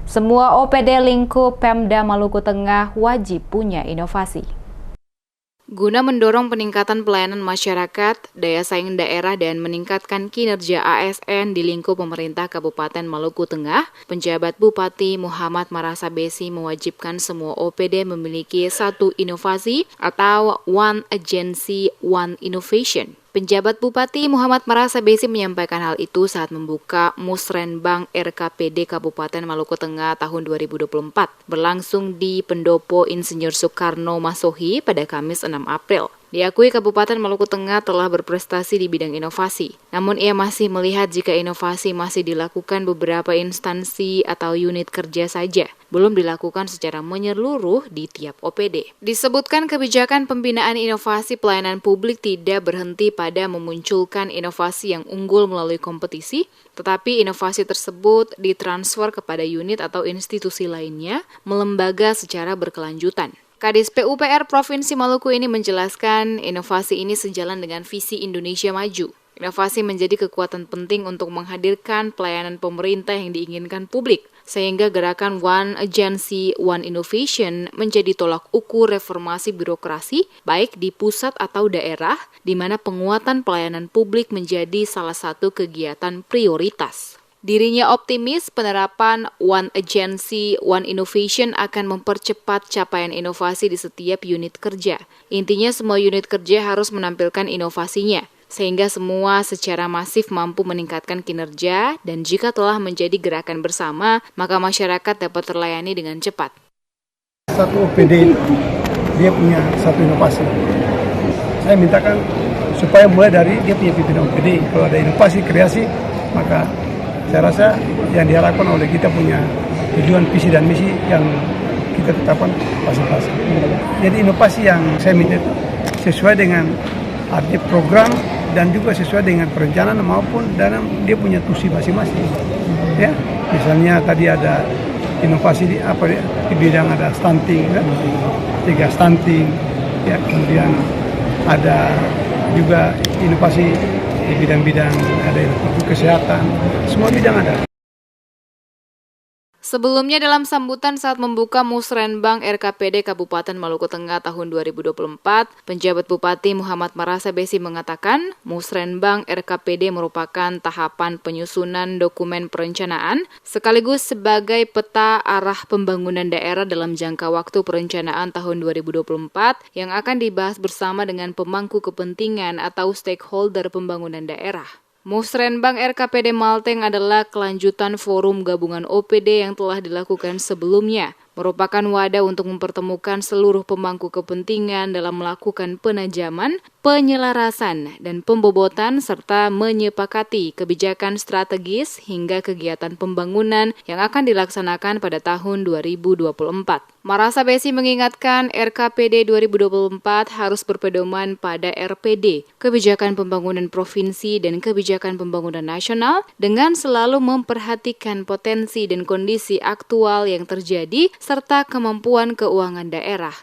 Semua OPD lingkup Pemda Maluku Tengah wajib punya inovasi. Guna mendorong peningkatan pelayanan masyarakat, daya saing daerah dan meningkatkan kinerja ASN di lingkup pemerintah Kabupaten Maluku Tengah, penjabat Bupati Muhammad Marasa Besi mewajibkan semua OPD memiliki satu inovasi atau One Agency, One Innovation. Penjabat Bupati Muhammad Marasa Besi menyampaikan hal itu saat membuka Musrenbang RKPD Kabupaten Maluku Tengah tahun 2024 berlangsung di Pendopo Insinyur Soekarno Masohi pada Kamis 6 April. Diakui Kabupaten Maluku Tengah telah berprestasi di bidang inovasi, namun ia masih melihat jika inovasi masih dilakukan beberapa instansi atau unit kerja saja, belum dilakukan secara menyeluruh di tiap OPD. Disebutkan kebijakan pembinaan inovasi pelayanan publik tidak berhenti pada memunculkan inovasi yang unggul melalui kompetisi, tetapi inovasi tersebut ditransfer kepada unit atau institusi lainnya, melembaga secara berkelanjutan. Kadis PUPR Provinsi Maluku ini menjelaskan inovasi ini sejalan dengan visi Indonesia Maju. Inovasi menjadi kekuatan penting untuk menghadirkan pelayanan pemerintah yang diinginkan publik, sehingga gerakan One Agency, One Innovation menjadi tolak ukur reformasi birokrasi, baik di pusat atau daerah, di mana penguatan pelayanan publik menjadi salah satu kegiatan prioritas. Dirinya optimis penerapan One Agency, One Innovation akan mempercepat capaian inovasi di setiap unit kerja. Intinya semua unit kerja harus menampilkan inovasinya, sehingga semua secara masif mampu meningkatkan kinerja dan jika telah menjadi gerakan bersama, maka masyarakat dapat terlayani dengan cepat. Satu OPD, dia punya satu inovasi. Saya mintakan supaya mulai dari dia punya pimpinan OPD. Kalau ada inovasi, kreasi, maka saya rasa yang diharapkan oleh kita punya tujuan, visi dan misi yang kita tetapkan masing-masing. Jadi inovasi yang saya minta itu sesuai dengan arti program dan juga sesuai dengan perencanaan maupun dalam dia punya tusi masing-masing. Ya, misalnya tadi ada inovasi di bidang ada stunting, kan? 3 stunting, ya, kemudian ada juga inovasi di bidang-bidang ada inovasi kesehatan, semua bidang ada. Sebelumnya dalam sambutan saat membuka Musrenbang RKPD Kabupaten Maluku Tengah tahun 2024, penjabat Bupati Muhammad Marasa Besi mengatakan Musrenbang RKPD merupakan tahapan penyusunan dokumen perencanaan sekaligus sebagai peta arah pembangunan daerah dalam jangka waktu perencanaan tahun 2024 yang akan dibahas bersama dengan pemangku kepentingan atau stakeholder pembangunan daerah. Musrenbang RKPD Malteng adalah kelanjutan forum gabungan OPD yang telah dilakukan sebelumnya, merupakan wadah untuk mempertemukan seluruh pemangku kepentingan dalam melakukan penajaman, penyelarasan, dan pembobotan serta menyepakati kebijakan strategis hingga kegiatan pembangunan yang akan dilaksanakan pada tahun 2024. Marasa Besi mengingatkan RKPD 2024 harus berpedoman pada RPD, kebijakan pembangunan provinsi dan kebijakan pembangunan nasional, dengan selalu memperhatikan potensi dan kondisi aktual yang terjadi serta kemampuan keuangan daerah.